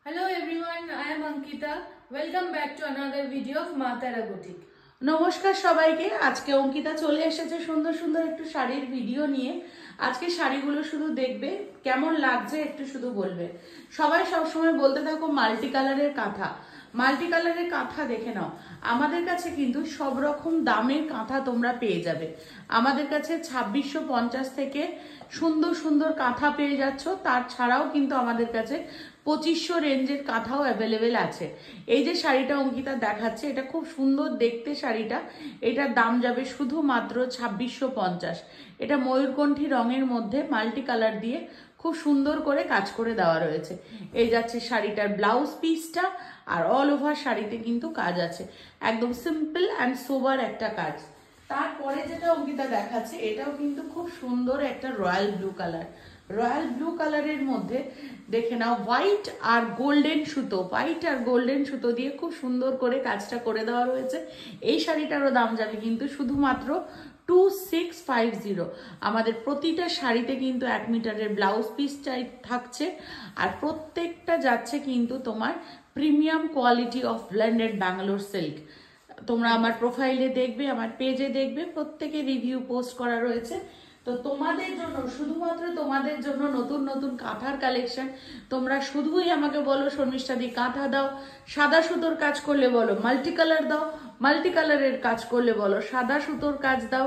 Hello everyone, I am Ankita. Welcome back to another video of Ma Tara Boutique. নমস্কার সবাইকে। আজকে অঙ্কিতা চলে এসেছে সুন্দর সুন্দর একটু শাড়ির ভিডিও নিয়ে। আজকে শাড়িগুলো শুধু দেখবে, কেমন লাগছে একটু শুধু বলবে। সবাই সবসময় বলতে থাকো মাল্টি কালারের কাঁথা, মাল্টি কালারের কাঁথা দেখে নাও। আমাদের কাছে কিন্তু সব রকম দামের কাঁথা তোমরা পেয়ে যাবে। আমাদের কাছে 2650 থেকে সুন্দর সুন্দর কাঁথা পেয়ে যাচ্ছ। তার ছাড়াও কিন্তু আমাদের কাছে 2500 রেঞ্জের কাঁথাও অ্যাভেলেবেল আছে। এই যে শাড়িটা অঙ্কিতা দেখাচ্ছে, এটা খুব সুন্দর দেখতে শাড়িটা। এটার দাম যাবে শুধুমাত্র 2650। এটা ময়ূরকণ্ঠী রঙের মধ্যে মাল্টি কালার দিয়ে খুব সুন্দর করে কাজ করে দেওয়া রয়েছে। এই যাচ্ছে শাড়িটার ব্লাউজ পিসটা, আর অল ওভার শাড়িতে কিন্তু কাজ আছে। একদম সিম্পল অ্যান্ড সোবার একটা কাজ। তারপরে যেটা অঙ্কিতা দেখাচ্ছে, এটাও কিন্তু খুব সুন্দর একটা royal blue colour. Royal blue কালারের মধ্যে দেখে নাও হোয়াইট আর গোল্ডেন সুতো, হোয়াইট আর গোল্ডেন সুতো দিয়ে খুব সুন্দর করে কাজটা করে দেওয়া রয়েছে। এই শাড়িটারও দাম যাবে কিন্তু শুধুমাত্র 2650। আমাদের প্রতিটা শাড়িতে কিন্তু 1 মিটারের ব্লাউজ পিস থাকছে, আর প্রত্যেকটা যাচ্ছে কিন্তু তোমার premium quality of blended Bangalore silk. তোমরা আমার প্রোফাইলে দেখবে, আমার পেজে দেখবে, প্রত্যেকে রিভিউ পোস্ট করা রয়েছে। তো তোমাদের জন্য, শুধুমাত্র তোমাদের জন্য নতুন নতুন কাঁথার কালেকশন। তোমরা শুধুই আমাকে বলো শর্মিষ্ঠা দি কাঁথা দাও, সাদা সুতোর কাজ করলে বলো মাল্টি কালার দাও, মাল্টি কালারের কাজ করলে বলো সাদা সুতোর কাজ দাও।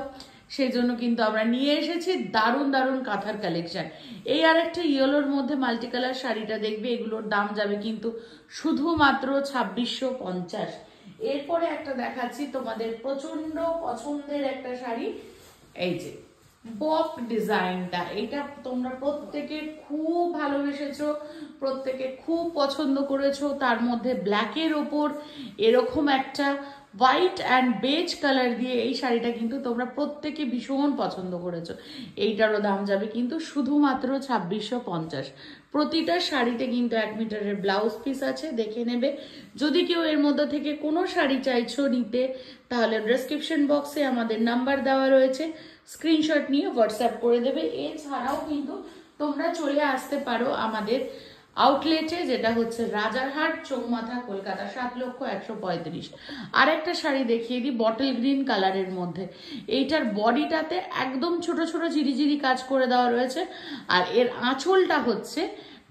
সেই জন্য কিন্তু আমরা নিয়ে এসেছি দারুণ দারুণ কাঁথার কালেকশন। এই আরেকটা ইয়েলোর মধ্যে মাল্টি কালার শাড়িটা দেখবে, এগুলোর দাম যাবে কিন্তু শুধুমাত্র 2650। এরপরে একটা দেখাচ্ছি তোমাদের প্রচন্ড পছন্দের একটা শাড়ি। এই যে বক ডিজাইনটা, এটা তোমরা প্রত্যেকে খুব ভালোবেসেছো, প্রত্যেকে খুব পছন্দ করেছো। তার মধ্যে ব্ল্যাকের ওপর এরকম একটা হোয়াইট অ্যান্ড বেজ কালার দিয়ে এই শাড়িটা কিন্তু তোমরা প্রত্যেকে ভীষণ পছন্দ করেছো। এইটারও দাম যাবে কিন্তু শুধুমাত্র 2650। প্রতিটা শাড়িতে কিন্তু 1 মিটারের ব্লাউজ পিস আছে, দেখে নেবে। যদি কেউ এর মধ্যে থেকে কোনো শাড়ি চাইছো নিতে, তাহলে ডেসক্রিপশন বক্সে আমাদের নাম্বার দেওয়া রয়েছে, স্ক্রিনশট নিয়ে হোয়াটসঅ্যাপ করে দেবে। এছাড়াও কিন্তু তোমরা চলে আসতে পারো আমাদের আউটলেটে, যেটা হচ্ছে রাজারহাট চৌমাথা, কলকাতা 7,135,000। আর একটা শাড়ি দেখিয়ে দিই বটল গ্রিন কালারের মধ্যে। এইটার বডিটাতে একদম ছোট ছোট ঝিরিঝিরি কাজ করে দেওয়া রয়েছে, আর এর আঁচলটা হচ্ছে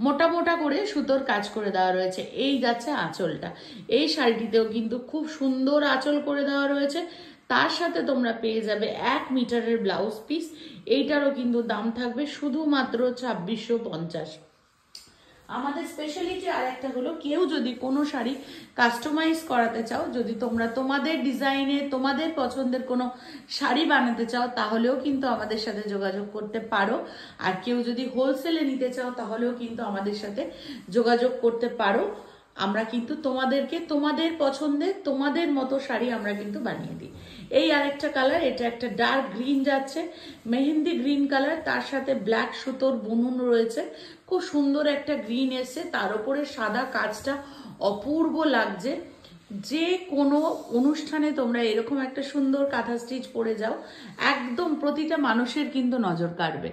মোটা মোটা করে সুতোর কাজ করে দেওয়া রয়েছে। এই যাচ্ছে আঁচলটা। এই শাড়িটিতেও কিন্তু খুব সুন্দর আঁচল করে দেওয়া রয়েছে। তার সাথে তোমরা পেয়ে যাবে 1 মিটারের ব্লাউজ পিস। এইটারও কিন্তু দাম থাকবে শুধুমাত্র 2650। আমাদের স্পেশালিটি আর একটা হলো, কেউ যদি কোনো শাড়ি কাস্টমাইজ করাতে চাও, যদি তোমরা তোমাদের ডিজাইনে তোমাদের পছন্দের কোনো শাড়ি বানাতে চাও, তাহলেও কিন্তু আমাদের সাথে যোগাযোগ করতে পারো। আর কেউ যদি হোলসেলে নিতে চাও, তাহলেও কিন্তু আমাদের সাথে যোগাযোগ করতে পারো। আমরা কিন্তু তোমাদেরকে তোমাদের পছন্দের তোমাদের মতো শাড়ি আমরা কিন্তু বানিয়ে দিই। এই আরেকটা কালার, এটা একটা ডার্ক গ্রিন যাচ্ছে, মেহেন্দি গ্রিন কালার, তার সাথে ব্ল্যাক সুতোর বুনন রয়েছে। খুব সুন্দর একটা গ্রিন এসছে, তার উপরে সাদা কাজটা অপূর্ব লাগছে। যে কোনো অনুষ্ঠানে তোমরা এরকম একটা সুন্দর কাঁথা স্টিচ পরে যাও, একদম প্রতিটা মানুষের কিন্তু নজর কাড়বে।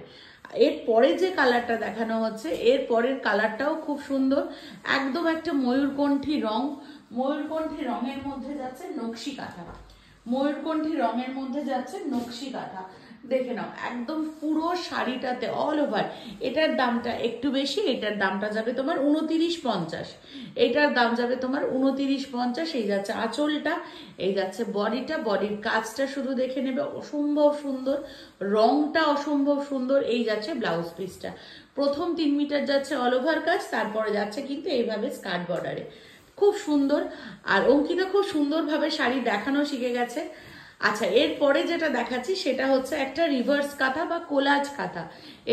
এরপরে যে কালারটা দেখানো হচ্ছে, এর পরের কালারটাও খুব সুন্দর, একদম একটা ময়ূরকণ্ঠী রং। ময়ূরকণ্ঠী রঙের মধ্যে যাচ্ছে নকশি কাঁথা, ময়ূরকণ্ঠী রঙের মধ্যে যাচ্ছে নকশি কাঁথা। দেখে নাও একদম পুরো শাড়িটাতে অল ওভার। এটার দামটা একটু বেশি, এটার দামটা যাবে তোমার 2950। এটার দাম যাবে তোমার 2950। এই যাচ্ছে আঁচলটা, এই যাচ্ছে বডিটা, বডির কাজটা শুধু দেখে নেবে, অসম্ভব সুন্দর, রংটা অসম্ভব সুন্দর। এই যাচ্ছে ব্লাউজ পিসটা, প্রথম 3 মিটার যাচ্ছে অল ওভার কাজ, তারপরে যাচ্ছে কিন্তু এইভাবে স্কার্ট বর্ডারে, খুব সুন্দর। আর অঙ্কিতা খুব সুন্দরভাবে শাড়ি দেখানো শিখে গেছে। আচ্ছা, এরপরে যেটা দেখাচ্ছি সেটা হচ্ছে একটা রিভার্স কাঁথা বা কোলাজ কাঁথা।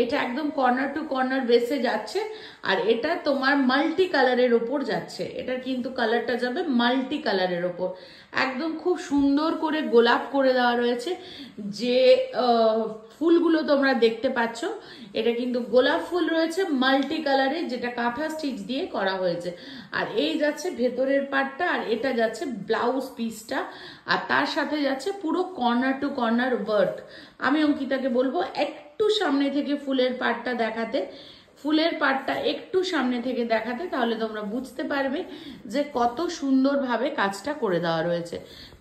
এটা একদম কর্নার টু কর্নার বেসে যাচ্ছে, আর এটা তোমার মাল্টি কালারের ওপর যাচ্ছে। এটার কিন্তু কালারটা যাবে মাল্টি কালারের ওপর, একদম খুব সুন্দর করে গোলাপ করে দেওয়া রয়েছে। যে ফুলগুলো তোমরা দেখতে পাচ্ছ, এটা কিন্তু গোলাপ ফুল রয়েছে মাল্টি কালারের, যেটা কাঁথা স্টিচ দিয়ে করা হয়েছে। আর এই যাচ্ছে ভেতরের পার্টটা, আর এটা যাচ্ছে ব্লাউজ পিসটা, আর তার সাথে যাচ্ছে পুরো কর্নার টু কর্নার ওয়ার্ক। আমি অঙ্কিতাকে বলবো একটু সামনে থেকে ফুলের পার্টটা দেখাতে। ফুলের পাড়টা একটু সামনে থেকে দেখাতে, তাহলে তোমরা বুঝতে পারবে যে কত সুন্দরভাবে কাজটা করে দেওয়া রয়েছে।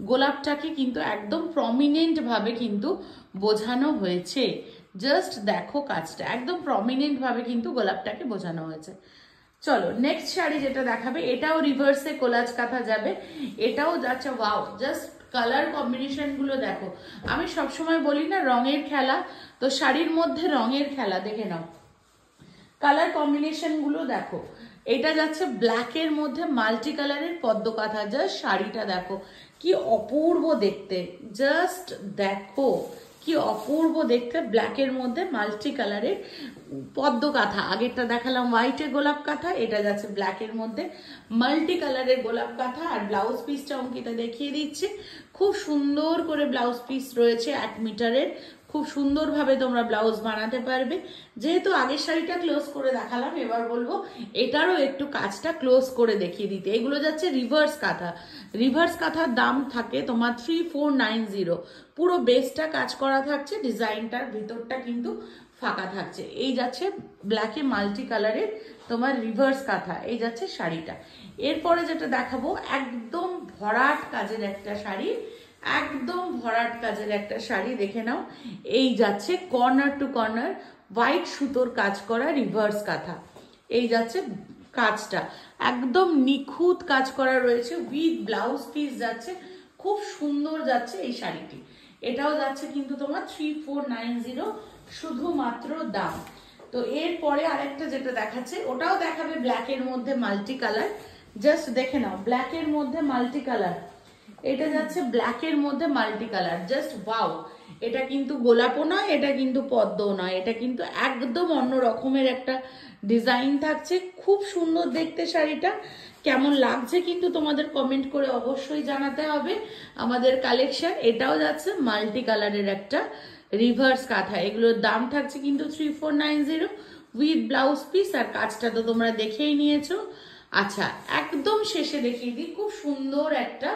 গোলাপটাকে কিন্তু একদম প্রমিনেন্ট ভাবে কিন্তু বোঝানো হয়েছে। জাস্ট দেখো কাজটা একদম প্রমিনেন্ট ভাবে কিন্তু গোলাপটাকে বোঝানো হয়েছে। চলো নেক্সট শাড়ি যেটা দেখাবে, এটাও রিভার্সে কোলাজ কাঁথা যাবে, এটাও যাচ্ছে ওয়াও। জাস্ট কালার কম্বিনেশন গুলো দেখো। আমি সবসময় বলি না রঙের খেলা, তো শাড়ির মধ্যে রঙের খেলা, দেখে নাও কালার কম্বিনেশন গুলো দেখো। এটা যাচ্ছে ব্ল্যাকের মধ্যে মাল্টি কালারের পদ্ম কাঁথা। জাস্ট শাড়িটা দেখো কি অপূর্ব দেখতে, জাস্ট দেখো কি অপূর্ব দেখতে। ব্ল্যাকের মধ্যে মাল্টি কালারের পদ্ম কাঁথা, আগেরটা দেখালাম হোয়াইটে গোলাপ কাঁথা, এটা যাচ্ছে ব্ল্যাকের মধ্যে মাল্টি কালারের গোলাপ কাঁথা। আর ব্লাউজ পিসটা অঙ্কিতা দেখিয়ে দিচ্ছে, খুব সুন্দর করে ব্লাউজ পিস রয়েছে 1 মিটারের। খুব সুন্দরভাবে তোমরা ব্লাউজ বানাতে পারবে। যেহেতু আগের শাড়িটা ক্লোজ করে দেখালাম, এবার বলবো এটারও একটু কাজটা ক্লোজ করে দেখিয়ে দিতে। এগুলো যাচ্ছে রিভার্স কাঁথা। রিভার্স কাঁথার দাম থাকে তোমার 3490। পুরো বেসটা কাজ করা থাকছে, ডিজাইনটার ভিতরটা কিন্তু ফাঁকা থাকছে। এই যাচ্ছে ব্ল্যাকে মাল্টি কালারের তোমার রিভার্স কাঁথা, এই যাচ্ছে শাড়িটা। এরপরে যেটা দেখাবো একদম ভরাট কাজের একটা শাড়ি, একদম ভরাট কাজের একটা শাড়ি, দেখে নাও। এই যাচ্ছে কর্নার টু কর্নার হোয়াইট সুতোর কাজ করা রিভার্স কাঁথা। এই যাচ্ছে কাজটা একদম নিখুঁত কাজ করা রয়েছে, উইথ ব্লাউজ পিস যাচ্ছে, খুব সুন্দর যাচ্ছে এই শাড়িটি। এটাও যাচ্ছে কিন্তু তোমার 3490 শুধুমাত্র দাম। তো এরপরে আরেকটা যেটা দেখাচ্ছে, ওটাও দেখাবে ব্ল্যাকের মধ্যে মাল্টি কালার। জাস্ট দেখে নাও ব্ল্যাকের মধ্যে মাল্টি কালার, এটা যাচ্ছে ব্ল্যাকের মধ্যে মাল্টি কালার। জাস্ট ওয়াও, এটা কিন্তু গোলাপও নয়, এটা কিন্তু পদ্মও নয়, এটা কিন্তু একদম অন্য রকমের একটা ডিজাইন থাকছে। খুব সুন্দর দেখতে শাড়িটা। কেমন লাগছে কিন্তু তোমাদের কমেন্ট করে অবশ্যই জানাতে হবে আমাদের কালেকশন। এটাও যাচ্ছে মাল্টি কালারের একটা রিভার্স কাঁথা। এগুলোর দাম থাকছে কিন্তু 3490 উইথ ব্লাউজ পিস। আর কাজটা তো তোমরা দেখেই নিয়েছো। আচ্ছা একদম শেষে দেখিয়ে দিই, খুব সুন্দর একটা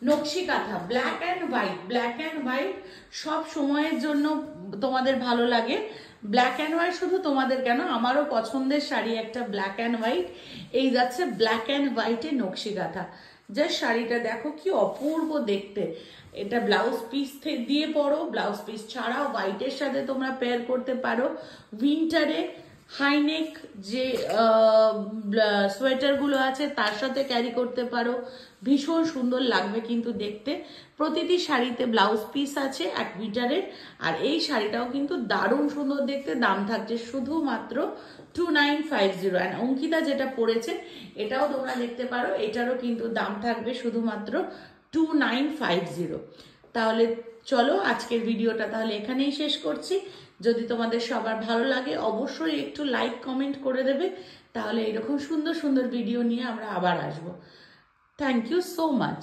নকশি কাঁথা, black and white. Black and white সব সময়ের জন্য তোমাদের ভালো লাগে। ব্ল্যাক অ্যান্ড হোয়াইট শুধু তোমাদের কেন, আমারও পছন্দের শাড়ি একটা ব্ল্যাক অ্যান্ড হোয়াইট। এই যাচ্ছে ব্ল্যাক অ্যান্ড হোয়াইটে নকশি কাঁথা। জাস্ট শাড়িটা দেখো কি অপূর্ব দেখতে। এটা ব্লাউজ পিস দিয়ে পরো, ব্লাউজ পিস ছাড়াও হোয়াইটের সাথে তোমরা পেয়ার করতে পারো। উইন্টারে হাইনেক যে সোয়েটার গুলো আছে তার সাথে ক্যারি করতে পারো, ভীষণ সুন্দর লাগবে কিন্তু দেখতে। প্রতিটি শাড়িতে ব্লাউজ পিস আছে 1 মিটারের। আর এই শাড়িটাও কিন্তু দারুণ সুন্দর দেখতে। দাম থাকছে শুধুমাত্র 2950। আর অঙ্কিতা যেটা পরেছে এটাও তোমরা দেখতে পারো, এটারও কিন্তু দাম থাকবে শুধুমাত্র 2950। তাহলে চলো আজকের ভিডিওটা তাহলে এখানেই শেষ করছি। যদি তোমাদের সবার ভালো লাগে অবশ্যই একটু লাইক কমেন্ট করে দেবে, তাহলে এরকম সুন্দর সুন্দর ভিডিও নিয়ে আমরা আবার আসবো। Thank you so much.